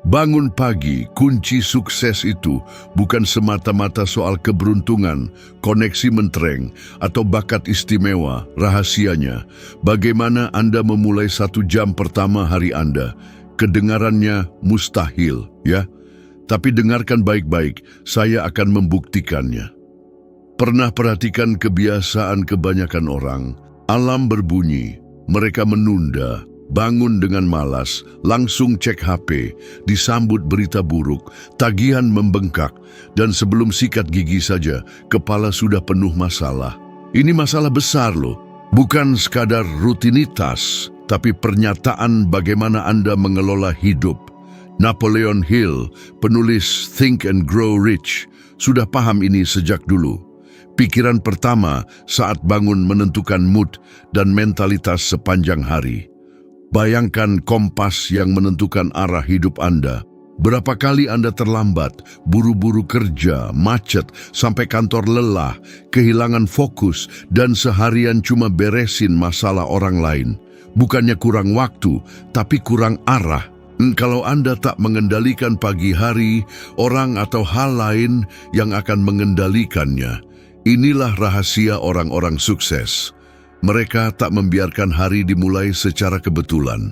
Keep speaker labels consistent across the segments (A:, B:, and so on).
A: Bangun pagi, kunci sukses itu bukan semata-mata soal keberuntungan, koneksi mentereng, atau bakat istimewa. Rahasianya, bagaimana Anda memulai 1 jam pertama hari Anda. Kedengarannya mustahil, ya? Tapi dengarkan baik-baik, saya akan membuktikannya. Pernah perhatikan kebiasaan kebanyakan orang? Alarm berbunyi, mereka menunda, bangun dengan malas, langsung cek HP, disambut berita buruk, tagihan membengkak, dan sebelum sikat gigi saja, kepala sudah penuh masalah. Ini masalah besar loh, bukan sekadar rutinitas, tapi pernyataan bagaimana Anda mengelola hidup. Napoleon Hill, penulis Think and Grow Rich, sudah paham ini sejak dulu. Pikiran pertama saat bangun menentukan mood dan mentalitas sepanjang hari. Bayangkan kompas yang menentukan arah hidup Anda. Berapa kali Anda terlambat, buru-buru kerja, macet, sampai kantor lelah, kehilangan fokus, dan seharian cuma beresin masalah orang lain. Bukannya kurang waktu, tapi kurang arah. Kalau Anda tak mengendalikan pagi hari, orang atau hal lain yang akan mengendalikannya. Inilah rahasia orang-orang sukses. Mereka tak membiarkan hari dimulai secara kebetulan.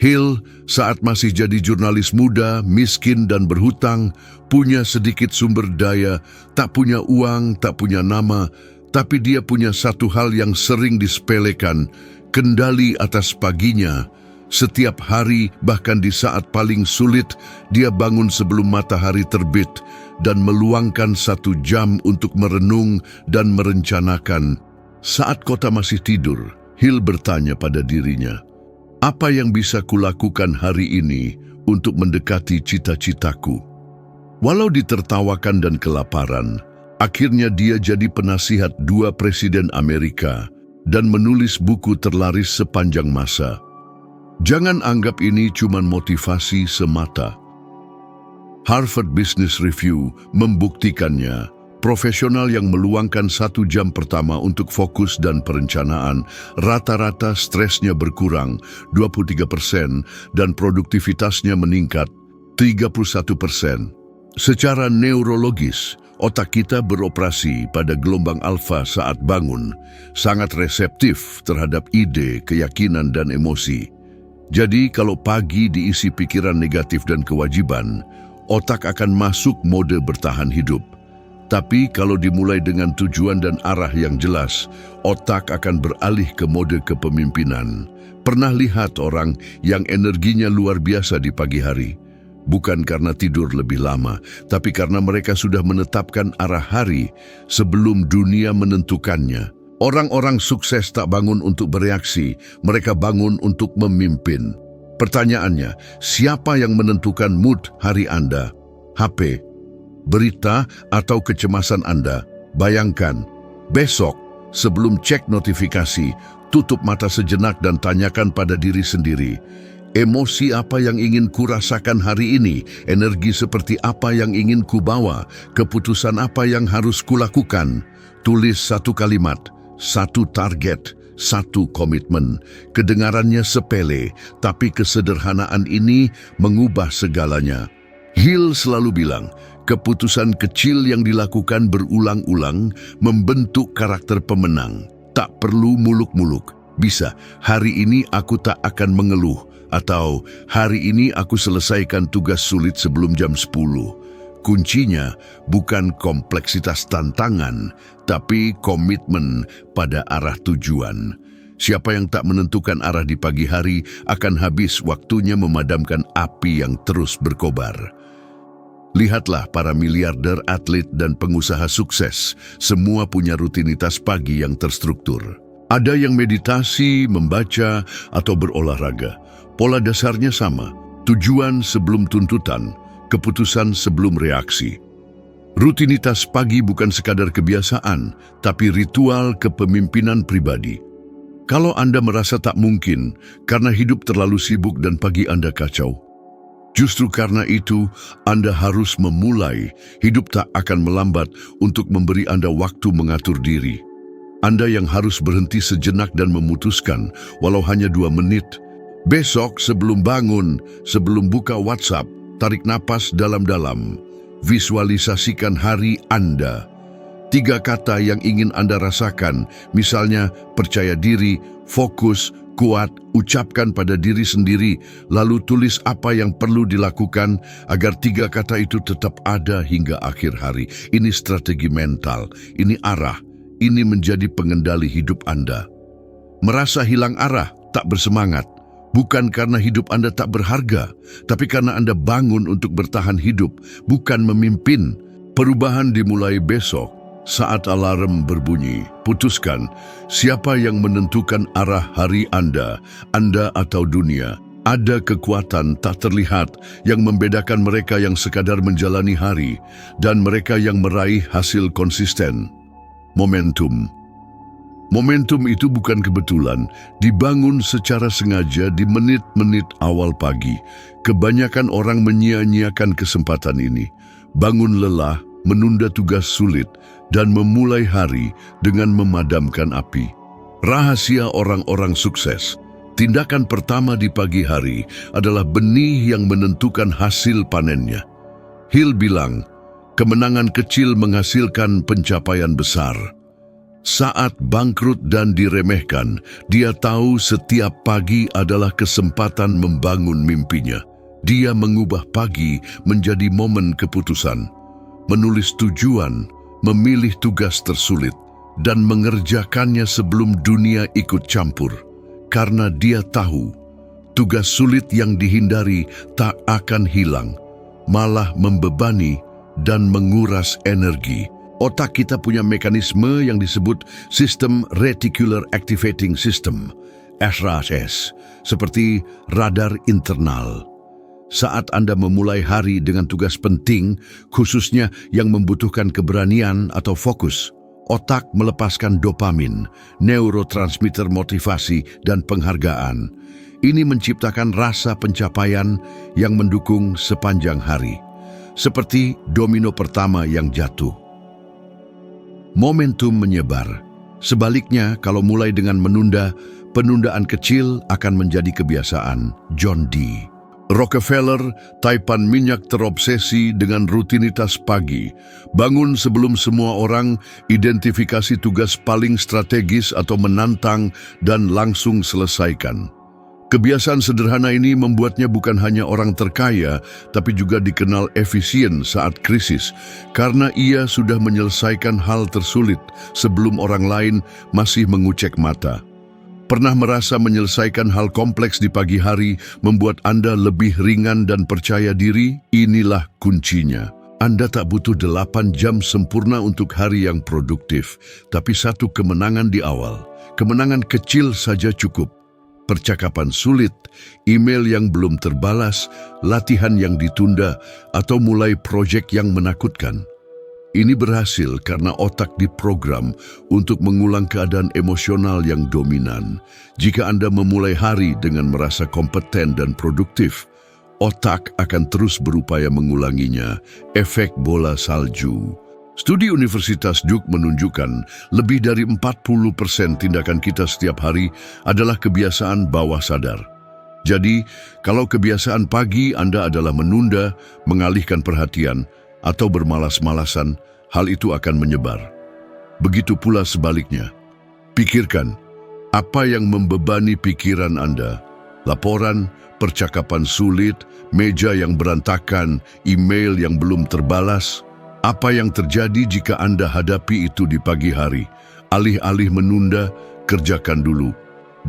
A: Hill saat masih jadi jurnalis muda, miskin dan berhutang, punya sedikit sumber daya, tak punya uang, tak punya nama, tapi dia punya satu hal yang sering disepelekan, kendali atas paginya. Setiap hari, bahkan di saat paling sulit, dia bangun sebelum matahari terbit dan meluangkan 1 jam untuk merenung dan merencanakan. Saat kota masih tidur, Hill bertanya pada dirinya, apa yang bisa kulakukan hari ini untuk mendekati cita-citaku? Walau ditertawakan dan kelaparan, akhirnya dia jadi penasihat 2 presiden Amerika dan menulis buku terlaris sepanjang masa. Jangan anggap ini cuma motivasi semata. Harvard Business Review membuktikannya. Profesional yang meluangkan 1 jam pertama untuk fokus dan perencanaan, rata-rata stresnya berkurang 23% dan produktivitasnya meningkat 31%. Secara neurologis, otak kita beroperasi pada gelombang alfa saat bangun, sangat reseptif terhadap ide, keyakinan, dan emosi. Jadi kalau pagi diisi pikiran negatif dan kewajiban, otak akan masuk mode bertahan hidup. Tapi kalau dimulai dengan tujuan dan arah yang jelas, otak akan beralih ke mode kepemimpinan. Pernah lihat orang yang energinya luar biasa di pagi hari? Bukan karena tidur lebih lama, tapi karena mereka sudah menetapkan arah hari sebelum dunia menentukannya. Orang-orang sukses tak bangun untuk bereaksi, mereka bangun untuk memimpin. Pertanyaannya, siapa yang menentukan mood hari Anda? HP, berita, atau kecemasan Anda? Bayangkan, besok sebelum cek notifikasi, tutup mata sejenak dan tanyakan pada diri sendiri, emosi apa yang ingin kurasakan hari ini? Energi seperti apa yang ingin kubawa? Keputusan apa yang harus kulakukan? Tulis 1 kalimat, 1 target, 1 komitmen. Kedengarannya sepele, tapi kesederhanaan ini mengubah segalanya. Hill selalu bilang, keputusan kecil yang dilakukan berulang-ulang membentuk karakter pemenang. Tak perlu muluk-muluk. Bisa, hari ini aku tak akan mengeluh. Atau, hari ini aku selesaikan tugas sulit sebelum jam 10. Kuncinya bukan kompleksitas tantangan, tapi komitmen pada arah tujuan. Siapa yang tak menentukan arah di pagi hari akan habis waktunya memadamkan api yang terus berkobar. Lihatlah para miliarder, atlet, dan pengusaha sukses. Semua punya rutinitas pagi yang terstruktur. Ada yang meditasi, membaca, atau berolahraga. Pola dasarnya sama, tujuan sebelum tuntutan, keputusan sebelum reaksi. Rutinitas pagi bukan sekadar kebiasaan, tapi ritual kepemimpinan pribadi. Kalau Anda merasa tak mungkin karena hidup terlalu sibuk dan pagi Anda kacau, justru karena itu Anda harus memulai. Hidup tak akan melambat untuk memberi Anda waktu mengatur diri. Anda yang harus berhenti sejenak dan memutuskan, walau hanya 2 menit, Besok sebelum bangun, sebelum buka WhatsApp, tarik napas dalam-dalam. Visualisasikan hari Anda. 3 kata yang ingin Anda rasakan, misalnya percaya diri, fokus, kuat, ucapkan pada diri sendiri, lalu tulis apa yang perlu dilakukan agar 3 kata itu tetap ada hingga akhir hari. Ini strategi mental, ini arah, ini menjadi pengendali hidup Anda. Merasa hilang arah, tak bersemangat, bukan karena hidup Anda tak berharga, tapi karena Anda bangun untuk bertahan hidup, bukan memimpin. Perubahan dimulai besok. Saat alarm berbunyi, putuskan siapa yang menentukan arah hari Anda atau dunia. Ada kekuatan tak terlihat yang membedakan mereka yang sekadar menjalani hari dan mereka yang meraih hasil konsisten. Momentum. Momentum itu bukan kebetulan, dibangun secara sengaja di menit-menit awal pagi. Kebanyakan orang menyia-nyiakan kesempatan ini. Bangun lelah, menunda tugas sulit, dan memulai hari dengan memadamkan api. Rahasia orang-orang sukses. Tindakan pertama di pagi hari adalah benih yang menentukan hasil panennya. Hill bilang, kemenangan kecil menghasilkan pencapaian besar. Saat bangkrut dan diremehkan, dia tahu setiap pagi adalah kesempatan membangun mimpinya. Dia mengubah pagi menjadi momen keputusan. Menulis tujuan, memilih tugas tersulit, dan mengerjakannya sebelum dunia ikut campur. Karena dia tahu, tugas sulit yang dihindari tak akan hilang, malah membebani dan menguras energi. Otak kita punya mekanisme yang disebut System Reticular Activating System, SRAS, seperti radar internal. Saat Anda memulai hari dengan tugas penting, khususnya yang membutuhkan keberanian atau fokus, otak melepaskan dopamin, neurotransmitter motivasi dan penghargaan. Ini menciptakan rasa pencapaian yang mendukung sepanjang hari. Seperti domino pertama yang jatuh. Momentum menyebar. Sebaliknya, kalau mulai dengan menunda, penundaan kecil akan menjadi kebiasaan. John D. Rockefeller, taipan minyak terobsesi dengan rutinitas pagi. Bangun sebelum semua orang, identifikasi tugas paling strategis atau menantang, dan langsung selesaikan. Kebiasaan sederhana ini membuatnya bukan hanya orang terkaya, tapi juga dikenal efisien saat krisis, karena ia sudah menyelesaikan hal tersulit sebelum orang lain masih mengucek mata. Pernah merasa menyelesaikan hal kompleks di pagi hari membuat Anda lebih ringan dan percaya diri? Inilah kuncinya. Anda tak butuh 8 jam sempurna untuk hari yang produktif, tapi 1 kemenangan di awal. Kemenangan kecil saja cukup. Percakapan sulit, email yang belum terbalas, latihan yang ditunda, atau mulai proyek yang menakutkan. Ini berhasil karena otak diprogram untuk mengulang keadaan emosional yang dominan. Jika Anda memulai hari dengan merasa kompeten dan produktif, otak akan terus berupaya mengulanginya. Efek bola salju. Studi Universitas Duke menunjukkan lebih dari 40% tindakan kita setiap hari adalah kebiasaan bawah sadar. Jadi, kalau kebiasaan pagi Anda adalah menunda, mengalihkan perhatian, atau bermalas-malasan, hal itu akan menyebar. Begitu pula sebaliknya. Pikirkan, apa yang membebani pikiran Anda? Laporan, percakapan sulit, meja yang berantakan, email yang belum terbalas. Apa yang terjadi jika Anda hadapi itu di pagi hari? Alih-alih menunda, kerjakan dulu.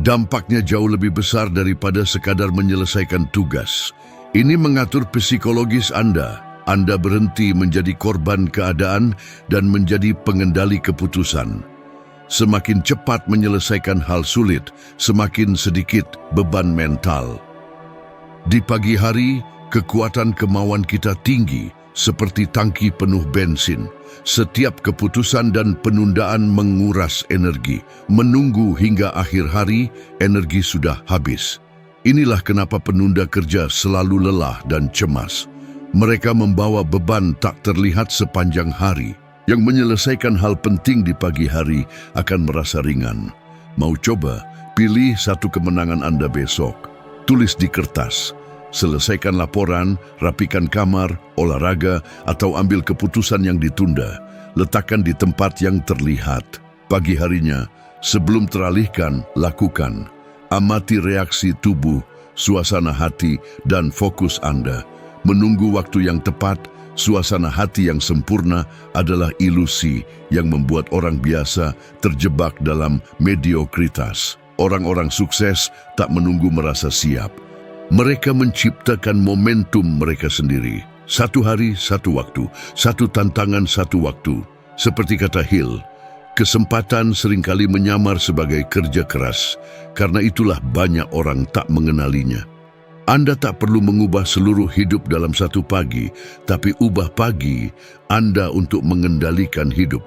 A: Dampaknya jauh lebih besar daripada sekadar menyelesaikan tugas. Ini mengatur psikologis Anda. Anda berhenti menjadi korban keadaan dan menjadi pengendali keputusan. Semakin cepat menyelesaikan hal sulit, semakin sedikit beban mental. Di pagi hari, kekuatan kemauan kita tinggi, seperti tangki penuh bensin. Setiap keputusan dan penundaan menguras energi. Menunggu hingga akhir hari, energi sudah habis. Inilah kenapa penunda kerja selalu lelah dan cemas. Mereka membawa beban tak terlihat sepanjang hari. Yang menyelesaikan hal penting di pagi hari akan merasa ringan. Mau coba? Pilih 1 kemenangan Anda besok. tulis di kertas. Selesaikan laporan, rapikan kamar, olahraga, atau ambil keputusan yang ditunda. Letakkan di tempat yang terlihat. Pagi harinya, sebelum teralihkan, lakukan. Amati reaksi tubuh, suasana hati, dan fokus Anda. Menunggu waktu yang tepat, suasana hati yang sempurna adalah ilusi yang membuat orang biasa terjebak dalam mediokritas. Orang-orang sukses tak menunggu merasa siap. Mereka menciptakan momentum mereka sendiri. Satu hari, satu waktu. Satu tantangan, satu waktu. Seperti kata Hill, kesempatan seringkali menyamar sebagai kerja keras. Karena itulah banyak orang tak mengenalinya. Anda tak perlu mengubah seluruh hidup dalam satu pagi, tapi ubah pagi Anda untuk mengendalikan hidup.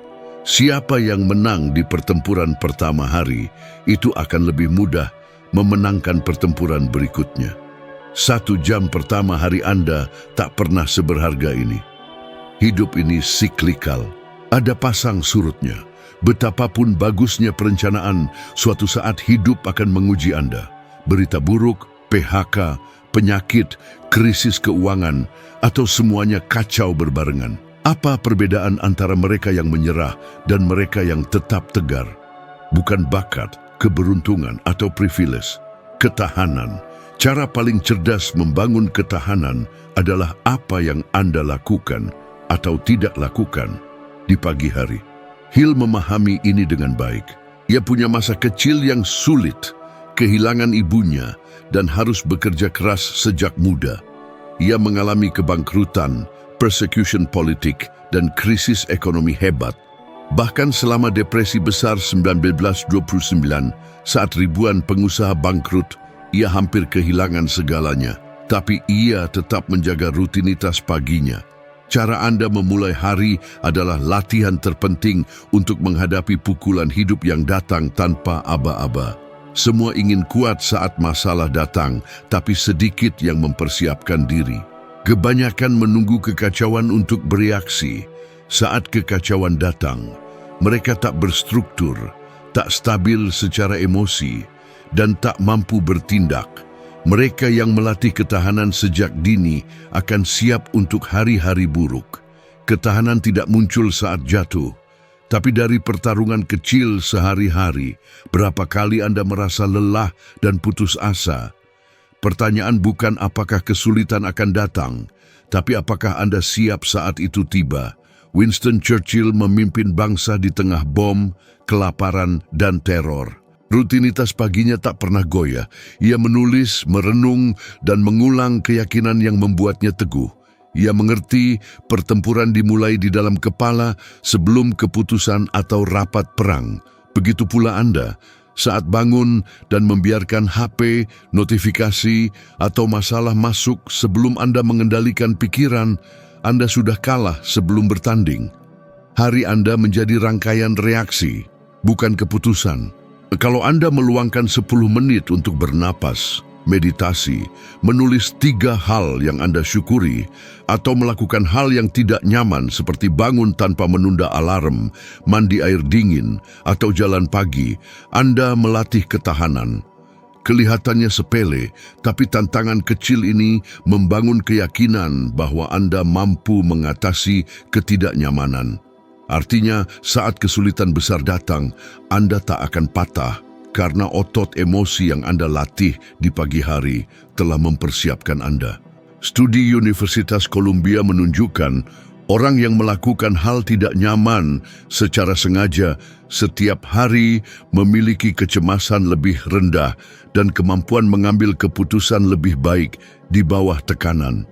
A: Siapa yang menang di pertempuran pertama hari, itu akan lebih mudah memenangkan pertempuran berikutnya. 1 jam pertama hari Anda tak pernah seberharga ini. Hidup ini siklikal, ada pasang surutnya. Betapapun bagusnya perencanaan, suatu saat hidup akan menguji Anda. Berita buruk, PHK, penyakit, krisis keuangan, atau semuanya kacau berbarengan. Apa perbedaan antara mereka yang menyerah dan mereka yang tetap tegar? Bukan bakat, keberuntungan, atau privilege. Ketahanan. Cara paling cerdas membangun ketahanan adalah apa yang Anda lakukan atau tidak lakukan di pagi hari. Hill memahami ini dengan baik. Ia punya masa kecil yang sulit, kehilangan ibunya, dan harus bekerja keras sejak muda. Ia mengalami kebangkrutan, persecution politik, dan krisis ekonomi hebat. Bahkan selama depresi besar 1929, saat ribuan pengusaha bangkrut, ia hampir kehilangan segalanya. Tapi ia tetap menjaga rutinitas paginya. Cara Anda memulai hari adalah latihan terpenting untuk menghadapi pukulan hidup yang datang tanpa aba-aba. Semua ingin kuat saat masalah datang, tapi sedikit yang mempersiapkan diri. Kebanyakan menunggu kekacauan untuk bereaksi. Saat kekacauan datang, mereka tak berstruktur, tak stabil secara emosi, dan tak mampu bertindak. Mereka yang melatih ketahanan sejak dini akan siap untuk hari-hari buruk. Ketahanan tidak muncul saat jatuh, tapi dari pertarungan kecil sehari-hari. Berapa kali Anda merasa lelah dan putus asa? Pertanyaan bukan apakah kesulitan akan datang, tapi apakah Anda siap saat itu tiba. Winston Churchill memimpin bangsa di tengah bom, kelaparan, dan teror. Rutinitas paginya tak pernah goyah. Ia menulis, merenung, dan mengulang keyakinan yang membuatnya teguh. Ia mengerti pertempuran dimulai di dalam kepala sebelum keputusan atau rapat perang. Begitu pula Anda, saat bangun dan membiarkan HP, notifikasi, atau masalah masuk sebelum Anda mengendalikan pikiran, Anda sudah kalah sebelum bertanding. Hari Anda menjadi rangkaian reaksi, bukan keputusan. Kalau Anda meluangkan 10 menit untuk bernapas, meditasi, menulis 3 hal yang Anda syukuri, atau melakukan hal yang tidak nyaman seperti bangun tanpa menunda alarm, mandi air dingin, atau jalan pagi, Anda melatih ketahanan. Kelihatannya sepele, tapi tantangan kecil ini membangun keyakinan bahwa Anda mampu mengatasi ketidaknyamanan. Artinya, saat kesulitan besar datang, Anda tak akan patah karena otot emosi yang Anda latih di pagi hari telah mempersiapkan Anda. Studi Universitas Columbia menunjukkan orang yang melakukan hal tidak nyaman secara sengaja setiap hari memiliki kecemasan lebih rendah dan kemampuan mengambil keputusan lebih baik di bawah tekanan.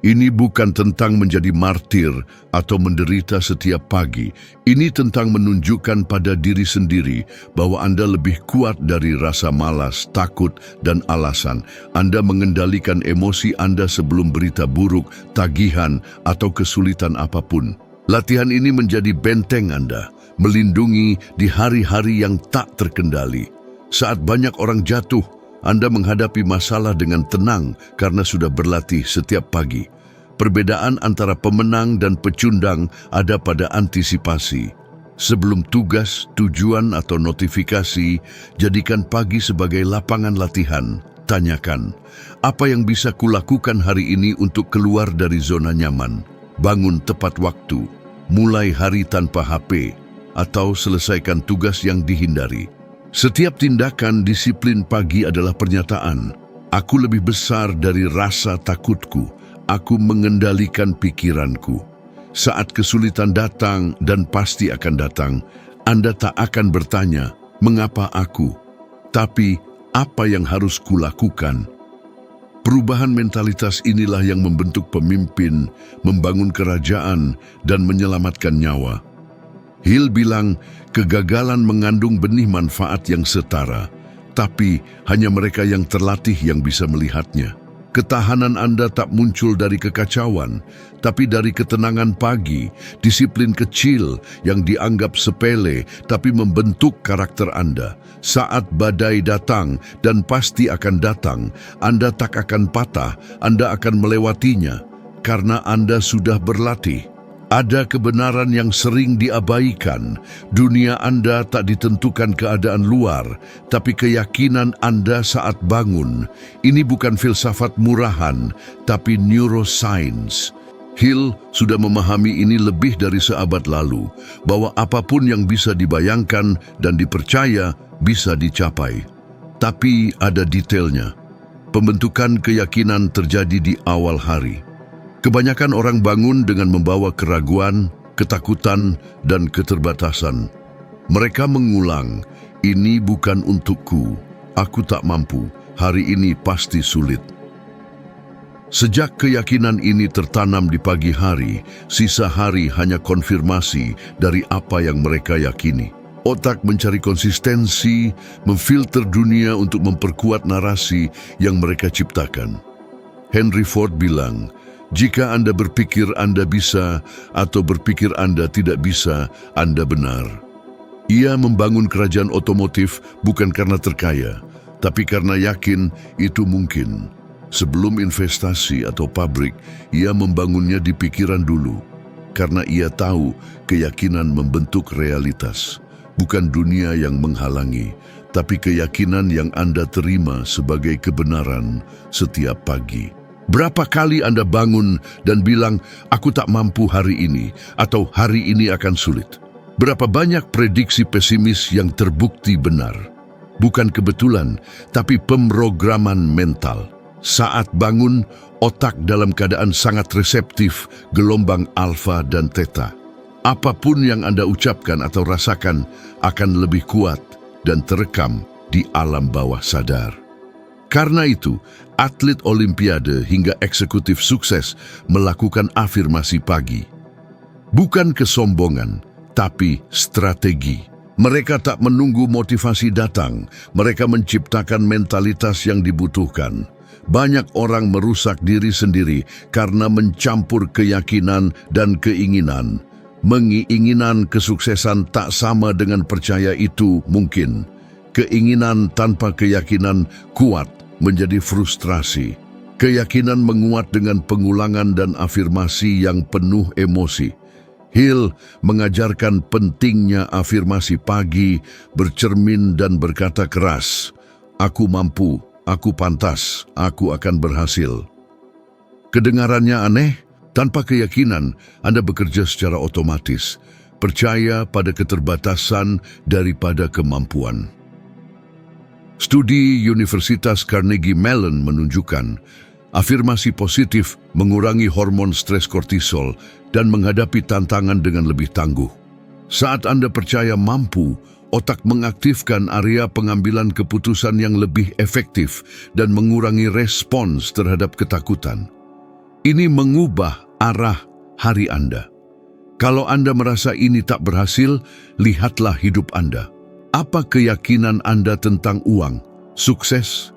A: Ini bukan tentang menjadi martir atau menderita setiap pagi. Ini tentang menunjukkan pada diri sendiri bahwa Anda lebih kuat dari rasa malas, takut, dan alasan. Anda mengendalikan emosi Anda sebelum berita buruk, tagihan, atau kesulitan apapun. Latihan ini menjadi benteng Anda, melindungi di hari-hari yang tak terkendali. Saat banyak orang jatuh, Anda menghadapi masalah dengan tenang karena sudah berlatih setiap pagi. Perbedaan antara pemenang dan pecundang ada pada antisipasi. Sebelum tugas, tujuan, atau notifikasi, jadikan pagi sebagai lapangan latihan. tanyakan, apa yang bisa kulakukan hari ini untuk keluar dari zona nyaman, bangun tepat waktu, mulai hari tanpa HP, atau selesaikan tugas yang dihindari. Setiap tindakan disiplin pagi adalah pernyataan, aku lebih besar dari rasa takutku, aku mengendalikan pikiranku. Saat kesulitan datang dan pasti akan datang, Anda tak akan bertanya, mengapa aku? Tapi, apa yang harus kulakukan? Perubahan mentalitas inilah yang membentuk pemimpin, membangun kerajaan, dan menyelamatkan nyawa. Hill bilang, kegagalan mengandung benih manfaat yang setara, tapi hanya mereka yang terlatih yang bisa melihatnya. Ketahanan Anda tak muncul dari kekacauan, tapi dari ketenangan pagi, disiplin kecil yang dianggap sepele, tapi membentuk karakter Anda. Saat badai datang, dan pasti akan datang, Anda tak akan patah, Anda akan melewatinya, karena Anda sudah berlatih. Ada kebenaran yang sering diabaikan. Dunia Anda tak ditentukan keadaan luar, tapi keyakinan Anda saat bangun. Ini bukan filsafat murahan, tapi neuroscience. Hill sudah memahami ini lebih dari seabad lalu, bahwa apapun yang bisa dibayangkan dan dipercaya bisa dicapai. Tapi ada detailnya. Pembentukan keyakinan terjadi di awal hari. Kebanyakan orang bangun dengan membawa keraguan, ketakutan, dan keterbatasan. Mereka mengulang, ini bukan untukku, aku tak mampu, hari ini pasti sulit. Sejak keyakinan ini tertanam di pagi hari, sisa hari hanya konfirmasi dari apa yang mereka yakini. Otak mencari konsistensi, memfilter dunia untuk memperkuat narasi yang mereka ciptakan. Henry Ford bilang, jika Anda berpikir Anda bisa atau berpikir Anda tidak bisa, Anda benar. Ia membangun kerajaan otomotif bukan karena terkaya, tapi karena yakin itu mungkin. Sebelum investasi atau pabrik, ia membangunnya di pikiran dulu. Karena ia tahu keyakinan membentuk realitas. Bukan dunia yang menghalangi, tapi keyakinan yang Anda terima sebagai kebenaran setiap pagi. Berapa kali Anda bangun dan bilang, aku tak mampu hari ini, atau hari ini akan sulit? Berapa banyak prediksi pesimis yang terbukti benar? Bukan kebetulan, tapi pemrograman mental. Saat bangun, otak dalam keadaan sangat reseptif, gelombang alfa dan theta. Apapun yang Anda ucapkan atau rasakan akan lebih kuat dan terekam di alam bawah sadar. Karena itu, atlet olimpiade hingga eksekutif sukses melakukan afirmasi pagi. Bukan kesombongan, tapi strategi. Mereka tak menunggu motivasi datang, mereka menciptakan mentalitas yang dibutuhkan. Banyak orang merusak diri sendiri karena mencampur keyakinan dan keinginan. Menginginan kesuksesan tak sama dengan percaya itu mungkin. Keinginan tanpa keyakinan kuat menjadi frustrasi. Keyakinan menguat dengan pengulangan dan afirmasi yang penuh emosi. Hill mengajarkan pentingnya afirmasi pagi, bercermin dan berkata keras, aku mampu, aku pantas, aku akan berhasil. Kedengarannya aneh, tanpa keyakinan Anda bekerja secara otomatis, percaya pada keterbatasan daripada kemampuan. Studi Universitas Carnegie Mellon menunjukkan afirmasi positif mengurangi hormon stres kortisol dan menghadapi tantangan dengan lebih tangguh. Saat Anda percaya mampu, otak mengaktifkan area pengambilan keputusan yang lebih efektif dan mengurangi respons terhadap ketakutan. Ini mengubah arah hari Anda. Kalau Anda merasa ini tak berhasil, lihatlah hidup Anda. Apa keyakinan Anda tentang uang, sukses,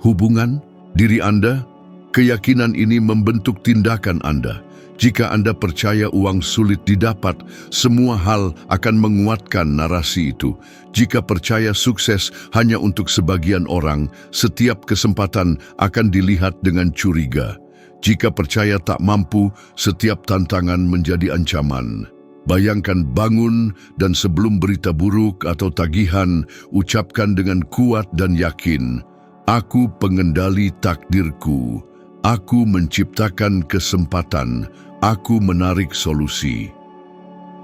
A: hubungan, diri Anda? Keyakinan ini membentuk tindakan Anda. Jika Anda percaya uang sulit didapat, semua hal akan menguatkan narasi itu. Jika percaya sukses hanya untuk sebagian orang, setiap kesempatan akan dilihat dengan curiga. Jika percaya tak mampu, setiap tantangan menjadi ancaman. Bayangkan bangun dan sebelum berita buruk atau tagihan, ucapkan dengan kuat dan yakin, Aku pengendali takdirku. Aku menciptakan kesempatan. Aku menarik solusi.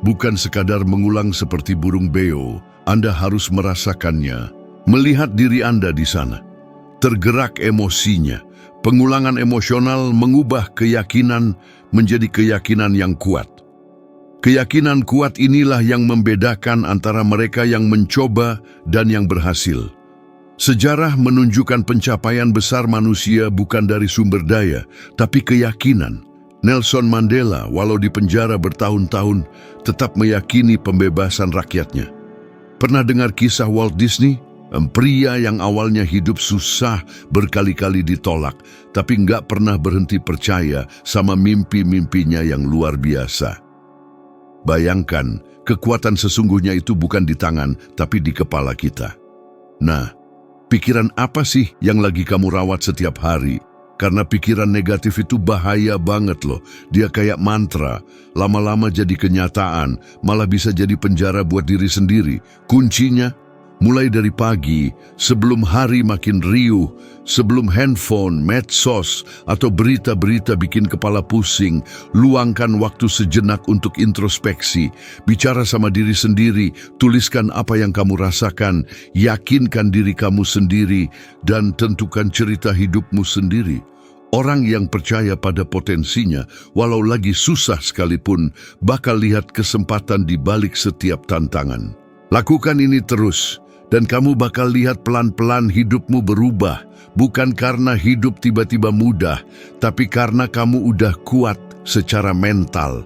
A: Bukan sekadar mengulang seperti burung beo, Anda harus merasakannya. Melihat diri Anda di sana. Tergerak emosinya. Pengulangan emosional mengubah keyakinan menjadi keyakinan yang kuat. Keyakinan kuat inilah yang membedakan antara mereka yang mencoba dan yang berhasil. Sejarah menunjukkan pencapaian besar manusia bukan dari sumber daya, tapi keyakinan. Nelson Mandela, walau di penjara bertahun-tahun, tetap meyakini pembebasan rakyatnya. Pernah dengar kisah Walt Disney? Pria yang awalnya hidup susah berkali-kali ditolak, tapi nggak pernah berhenti percaya sama mimpi-mimpinya yang luar biasa. Bayangkan, kekuatan sesungguhnya itu bukan di tangan, tapi di kepala kita. Nah, pikiran apa sih yang lagi kamu rawat setiap hari? Karena pikiran negatif itu bahaya banget loh. Dia kayak mantra, lama-lama jadi kenyataan, malah bisa jadi penjara buat diri sendiri. Kuncinya, mulai dari pagi, sebelum hari makin riuh, sebelum handphone, medsos, atau berita-berita bikin kepala pusing, luangkan waktu sejenak untuk introspeksi, bicara sama diri sendiri, tuliskan apa yang kamu rasakan, yakinkan diri kamu sendiri, dan tentukan cerita hidupmu sendiri. Orang yang percaya pada potensinya, walau lagi susah sekalipun, bakal lihat kesempatan di balik setiap tantangan. Lakukan ini terus, dan kamu bakal lihat pelan-pelan hidupmu berubah, bukan karena hidup tiba-tiba mudah, tapi karena kamu udah kuat secara mental.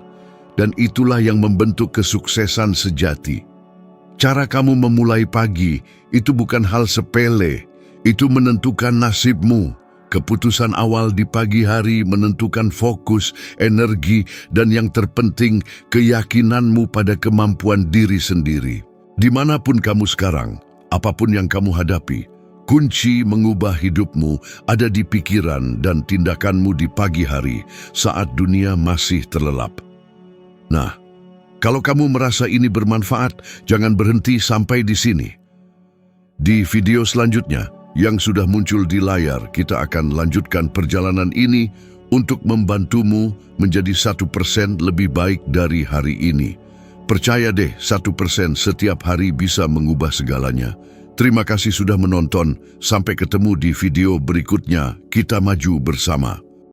A: Dan itulah yang membentuk kesuksesan sejati. Cara kamu memulai pagi, itu bukan hal sepele, itu menentukan nasibmu. Keputusan awal di pagi hari menentukan fokus, energi, dan yang terpenting, keyakinanmu pada kemampuan diri sendiri. Dimanapun kamu sekarang, apapun yang kamu hadapi, kunci mengubah hidupmu ada di pikiran dan tindakanmu di pagi hari saat dunia masih terlelap. Nah, kalau kamu merasa ini bermanfaat, jangan berhenti sampai di sini. Di video selanjutnya yang sudah muncul di layar, kita akan lanjutkan perjalanan ini untuk membantumu menjadi 1% lebih baik dari hari ini. Percaya deh, 1% setiap hari bisa mengubah segalanya. Terima kasih sudah menonton. Sampai ketemu di video berikutnya. Kita maju bersama.